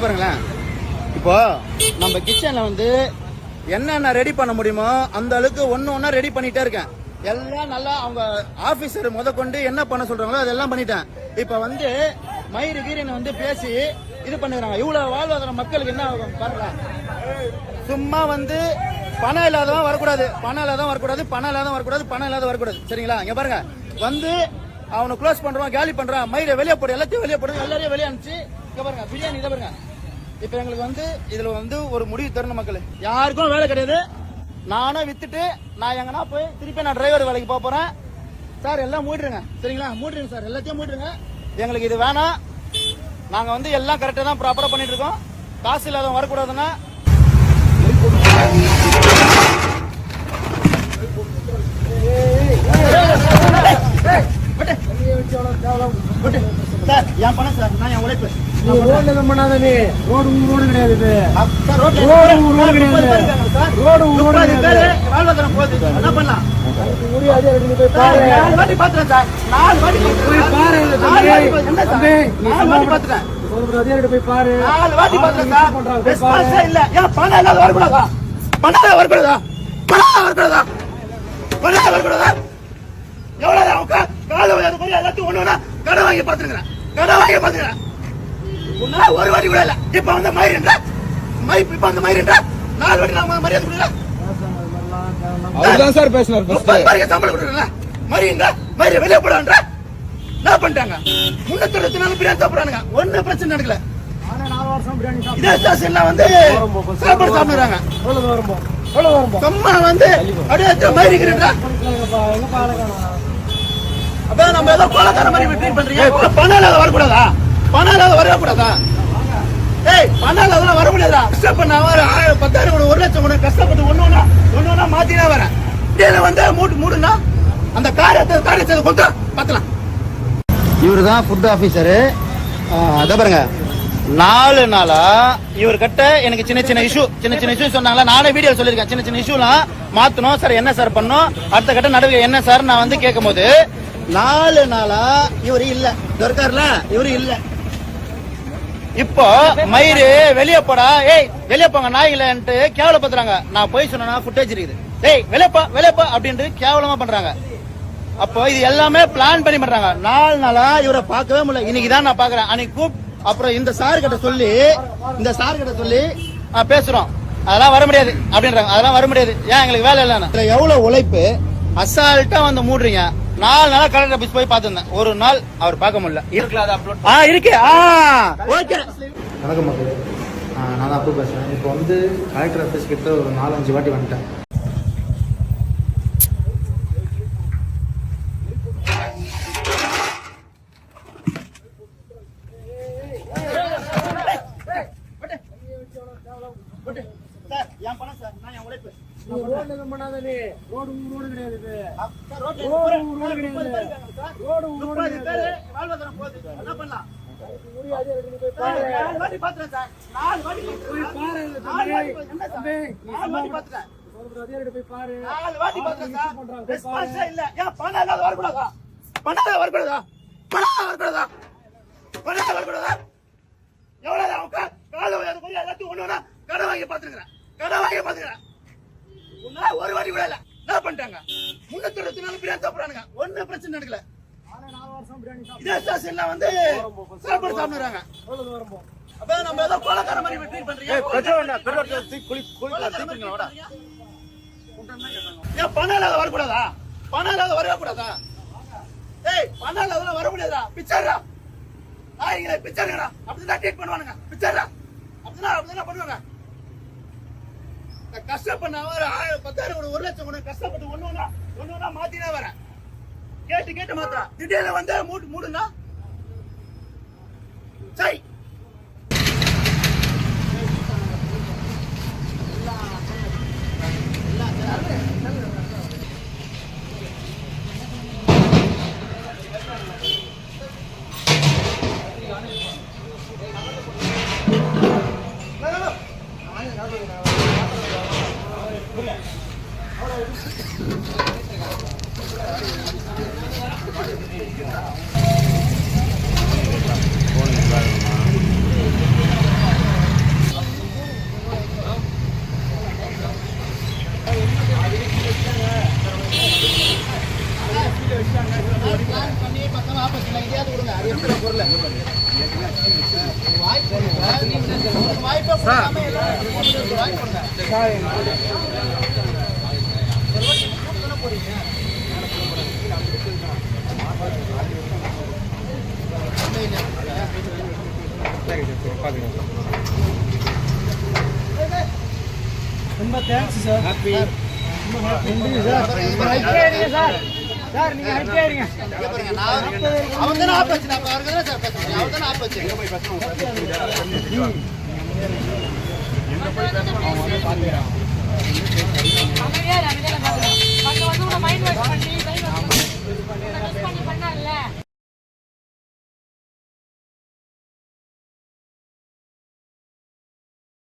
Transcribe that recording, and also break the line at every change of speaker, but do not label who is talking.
பாருங்களேன். இப்போ நம்ம கிச்சன்ல வந்து என்னென்ன ரெடி பண்ண முடியுமோ அந்த அளவுக்கு ஒன்னா ரெடி பண்ணிட்டே இருக்கேன். எல்லாம் நல்லா அவங்க ஆபீசர் கொண்டு என்ன பண்ண சொல்றாங்களோ அதெல்லாம் பண்ணிட்டேன். இப்ப வந்து மயிறு கீரனை வந்து பேசி இது பண்ணுறாங்க. இவ்வளவு வாழ்வாதார மக்களுக்கு என்ன ஆகும் பாருங்க. சும்மா வந்து பணம் இல்லாதவன் வரக்கூடாது, பணம் இல்லாதவன் வரக்கூடாது, பணம் இல்லாதவன் வரக்கூடாது, பணம் இல்லாத வரக்கூடாது. சரிங்களா? இங்க பாருங்க, வந்து அவனை க்ளோஸ் பண்றான், காலி பண்றான், மயிரை வெளியே போடு, எல்லாத்தையும் வெளியே போடு, எல்லாரையும் வெளியே அனுப்பிச்சு இங்க பாருங்க பிரியாணி. இதை பாருங்க. இப்ப எங்களுக்கு வந்து இதுல வந்து ஒரு முடிவு தரணும் மக்கள். யாருக்கும் வேலை கிடையாது. நானும் வித்துட்டு நான் எங்கன்னா போய் திருப்பி நான் டிரைவர் வேலைக்கு போறேன். சார் எல்லாம் மூடிடுங்க. சரிங்களா? மூடிடுங்க சார், எல்லாத்தையும் மூடிடுங்க. எங்களுக்கு இது வேணாம். நாங்க வந்து எல்லாம் கரெக்டா தான் ப்ராப்பரா பண்ணிட்டு இருக்கோம். காசு இல்லாதவங்க வரக்கூடாதுன்னா என் பணம் சார், நான் என் உழைப்பு. பண்ணாத நீ ரோடு கிடையாது. வாழ்வாதாரம் போகுது. என்ன பண்ணலாம்? வாட்டி பாத்துறேன் சார், 4 வாட்டி போய் பாரு. 4 வாட்டி பாத்துறேன். போய் பாரு. 4 வாட்டி பாத்துறேன் சார். ரெஸ்பான்ஸ் இல்ல. ஏன் பணம் இல்லாத வரக்கூடாதா? பணம் வரக்கூடாதா? பணம் வரக்கூடாதா? பணம் வரக்கூடாதா? எவ்வளவு அவங்க காலை எல்லாத்தையும் ஒண்ணு கடை வாங்கி பாத்துருக்கிறேன். கடை வாங்கி பாத்துக்கிறேன். ஒரு வாட்டி கூட இல்ல. இப்ப வந்து மயிரின்ற இப்ப வந்து மயிரின்ற 4 வாட்டி நான் மரியாதை கொடுக்கல.
அவர்தான் சார் பேசினார்.
சம்பளம் கொடுக்கல. மயிரின்ற மயிரை வெளியே போடான்ற என்ன பண்ணிட்டாங்க? 364 பிரியாணி சாப்பிடுறானுங்க. ஒன்னும் பிரச்சனை நடக்கல. இதே ஸ்டேஷன்ல வந்து சாப்பாடு சாப்பிடுறாங்க. சும்மா வந்து அப்படியே மயிரிக்கிறா. அப்ப நம்ம ஏதோ கொலைக்கார மாதிரி ட்ரீட் பண்றீங்க. பணம் இல்லாத வரக்கூடாதா? பணம் இல்லாத வரக்கூடாதா? ஏய், பணம் இல்லாத வர முடியாதா? கஷ்டப்பட்ட 10,000 1 லட்சம் கூட கஷ்டப்பட்டு ஒண்ணு மாத்தினா வரேன். இதுல வந்து மூடுனா அந்த காரியத்தை கொண்டு பாக்கலாம். இவரு தான் ஃபுட் ஆபீசரு. அதை பாருங்க, 4 நாளா இவர்கிட்ட எனக்கு சின்ன இஷ்யூ சொன்னாங்களா. நானே வீடியோ சொல்லியிருக்கேன். சின்ன இஷ்யூலாம் மாத்தணும் சார். என்ன சார் பண்ணும்? அடுத்த கட்ட நடவடிக்கை என்ன சார் நான் வந்து கேட்கும் போது 4 நாளா இவரு இல்ல. இருக்காருல, இவரு இல்ல. இப்போ மயிறு வெளியே போடா, ஏய் வெளியே போங்க நாய்களன்ட்டு கேவலப்படுத்துறாங்க. நான் போய் சொன்னா ஃபுட்டேஜ் இருக்குது. ஏய் வெளியப்பா அப்படின்ட்டு கேவலமா பண்றாங்க. அப்போ இது எல்லாமே பிளான் பண்ணி பண்றாங்க. 4 நாளா இவரை பார்க்கவே முடியல. இன்னைக்குதான் நான் பாக்குறேன். அன்னைக்கு அப்புறம் இந்த சார் கிட்ட சொல்லி பேசுறோம். அதெல்லாம் வர முடியாது அப்படின்றாங்க. அதெல்லாம் வர முடியாது. ஏன் எங்களுக்கு வேலை இல்லைன்னா எவ்வளவு உழைப்பு. அசால்ட்டா வந்து மூடுறீங்க. 4 நாளா கலெக்டர் ஆபீஸ் போய் பார்த்திருந்தேன். ஒரு நாள் அவர் பார்க்க முடியல. இருக்கு. ஓகே.
வணக்கம் மக்களே, நான் தான் அப்போ பேசுறேன். இப்போ வந்து கலெக்டர் ஆபீஸ் கிட்ட ஒரு 4-5 வாட்டி வந்துட்டேன்.
என் பணம் சார், நான் என் உழைப்பு.
பண்ணாத நீ ரோடு கிடையாது.
வாழ்வாதாரம் போகுது. என்ன பண்ணலாம்? கடை வாங்கி பாத்துக்கிறேன். ஒரு வாட்டி கூட இல்ல. என்ன பண்ணிட்டாங்க? 364 பிரியாணி சாப்பிடுறானுங்க. ஒன்னும் பிரச்சனை நடக்கல. இதே ஸ்டேஷன்ல வந்து சாப்பாடு சாப்பிடுறாங்க. அப்ப நம்ம ஏதோ கொலைக்கார மாதிரி ட்ரீட் பண்றீங்க. ஏன் பணம் இல்லாத வரக்கூடாதா? பணம் இல்லாத வரக்கூடாதா? ஏய், பணம் இல்லாத வர முடியாதா? பிச்சர்ரா நாய்களே, பிச்சர்ரா அப்படிதான் ட்ரீட் பண்ணுவானுங்க. பிச்சர்ரா அப்படிதான் பண்ணுவாங்க. கஷ்டப்பட்ட 10,000 1 லட்சம் கூட கஷ்டப்பட்டு ஒண்ணு மாத்தினா வரேன். கேட்டு மாத்திரா. திடீர்னு வந்து மூடுனா சை.
ரொம்ப thanks sir. Happy sir. Sir நீங்க ஹைட்டே இருங்க.
அவன் தானே ஆப் வச்சு நான் அவருக்கு தானே சார் பேசுறேன். அவன் தானே ஆப் வச்சு எங்க போய் பேசணும்
அமைதியா அமைதியா பாருங்க. அங்க வந்து மைண்ட் வாஷ் பண்ணி பண்ணல